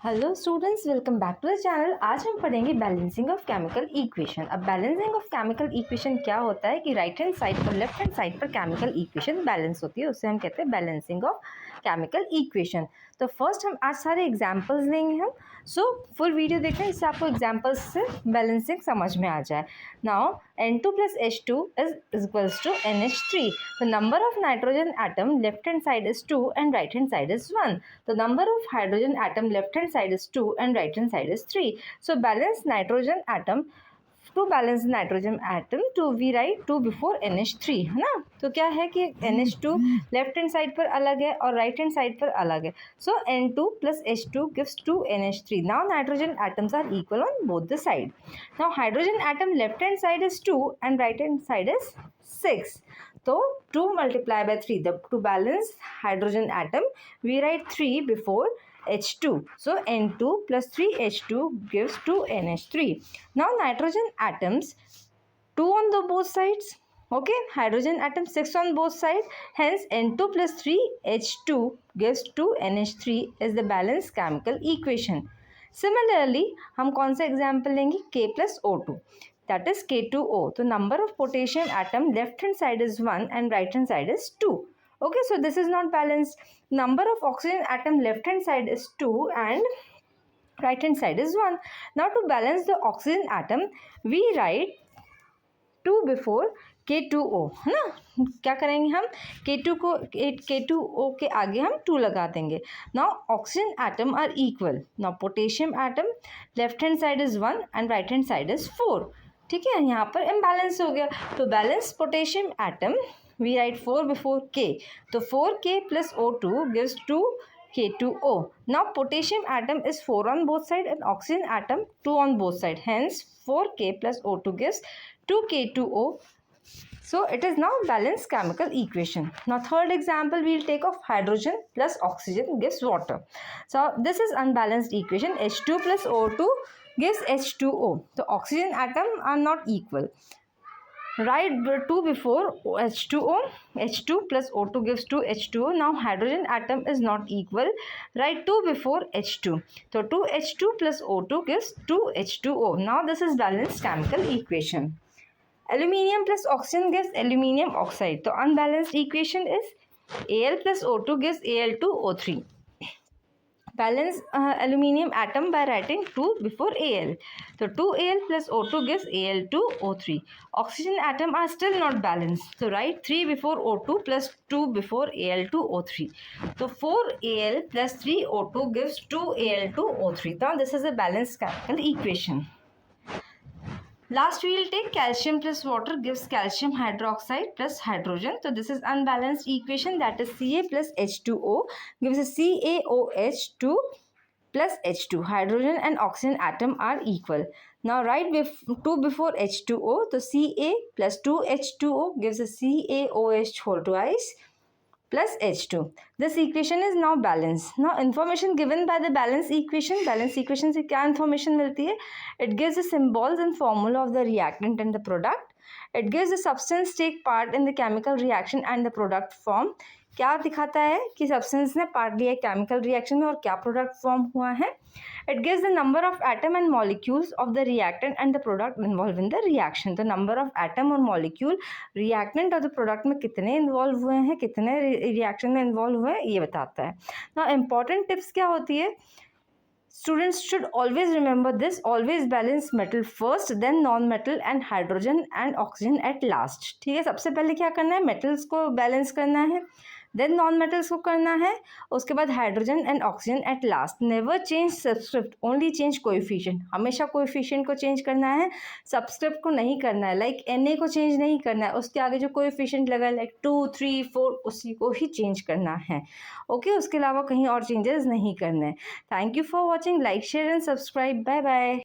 Hello students, welcome back to the channel. आज हम पढ़ेंगे बैलेंसिंग ऑफ केमिकल इक्वेशन। अब बैलेंसिंग ऑफ केमिकल इक्वेशन क्या होता है कि राइट हैंड साइड पर लेफ्ट हैंड साइड पर केमिकल इक्वेशन बैलेंस होती है, उससे हम कहते हैं बैलेंसिंग ऑफ केमिकल इक्वेशन। तो फर्स्ट हम आज सारे एग्जांपल्स लेंगे हम। सो फुल वीडियो देखें, इससे आपको एग्जांपल्स से बैलेंसिंग समझ में आ जाए। Now N2 plus H2 is equals to NH3. The number of nitrogen atom left hand side is 2 and right hand side is 1. The number of hydrogen atom left hand side is 2 and right hand side is 3. So balance nitrogen atom, to balance nitrogen atom to we write 2 before NH3 है ना। तो क्या है कि NH2 left hand side पर अलग है और राइट हैंड साइड पर अलग है। सो N2 plus H2 gives 2 NH3. Now nitrogen atoms are equal on both the side. Now hydrogen atom left hand side is 2 and right hand side is 6. So 2 multiplied by 3. To balance hydrogen atom we write 3 before H2. So N2 plus 3H2 gives 2 NH3. Now nitrogen atoms 2 on the both sides. Okay, hydrogen atom 6 on both sides. Hence N2 plus 3H2 gives 2 NH3 is the balanced chemical equation. Similarly, हम कौन सा example लेंगे? K plus O2, that is K2O. तो number of potassium atom left hand side is 1 and right hand side is 2. Okay, so this is not balanced. Number of oxygen atom left hand side is 2 and right hand side is 1. Now to balance the oxygen atom we write 2 before K2O है ना। क्या करेंगे हम? K2O के आगे हम 2 लगा देंगे। Now oxygen atom are equal. Now potassium atom left hand side is 1 and right hand side is 4. ठीक है, यहाँ पर imbalance हो गया। तो balance potassium atom we write 4 before K. तो 4K plus O2 gives 2 K2O. Now potassium atom is 4 on both sides and oxygen atom 2 on both sides. Hence 4K plus O2 gives 2 K2O. So it is now balanced chemical equation. Now third example we will take of hydrogen plus oxygen gives water. So this is unbalanced equation. H2 plus O2 gives H2O. So oxygen atom are not equal. Write 2 before H2O. H2 plus O2 gives 2 H2O. Now hydrogen atom is not equal. Write 2 before H2. So 2 H2 plus O2 gives 2 H2O. Now this is balanced chemical equation. Aluminium plus oxygen gives aluminium oxide. So unbalanced equation is Al plus O2 gives Al2O3. Balance aluminium atom by writing 2 before Al. So 2Al plus O2 gives Al2O3. Oxygen atom are still not balanced. So write 3 before O2 plus 2 before Al2O3. So 4Al plus 3O2 gives 2Al2O3. Now this is a balanced chemical equation. Last we will take calcium plus water gives calcium hydroxide plus hydrogen. So this is unbalanced equation, that is Ca plus H2O gives a CaOH2 plus H2. Hydrogen and oxygen atom are equal. Now write 2 before H2O. So Ca plus 2H2O gives a CaOH whole twice plus H2. This equation is now balanced. Now information given by the balance equation से क्या information मिलती है? It gives the symbols and formula of the reactant and the product. It gives the substance take part in the chemical reaction and the product form. क्या दिखाता है कि substance ने part लिया केमिकल रिएक्शन में और क्या प्रोडक्ट फॉर्म हुआ है। It gives the number of atom and molecules of the reactant and the product involve in the reaction. तो नंबर ऑफ एटम और मॉलिक्यूल रिएक्टेंट और द प्रोडक्ट में कितने इन्वॉल्व हुए हैं, कितने रिएक्शन में इन्वॉल्व हुए हैं, ये बताता है ना। इंपॉर्टेंट टिप्स क्या होती है? Students should always remember this. Always balance metal first, then non-metal and hydrogen and oxygen at last. ठीक है, सबसे पहले क्या करना है? मेटल्स को बैलेंस करना है, देन नॉन मेटल्स को करना है, उसके बाद hydrogen and oxygen at last. Never change subscript, only change coefficient. हमेशा कोएफिशिएंट को चेंज करना है, सबस्क्रिप्ट को नहीं करना है. लाइक Na को चेंज नहीं करना है, उसके आगे जो कोएफिशिएंट लगा है लाइक 2, 3, 4 उसी को ही चेंज करना है. ओके, उसके अलावा कहीं और चेंजेस नहीं करने. Thank you for watching. Like, share and subscribe. Bye bye.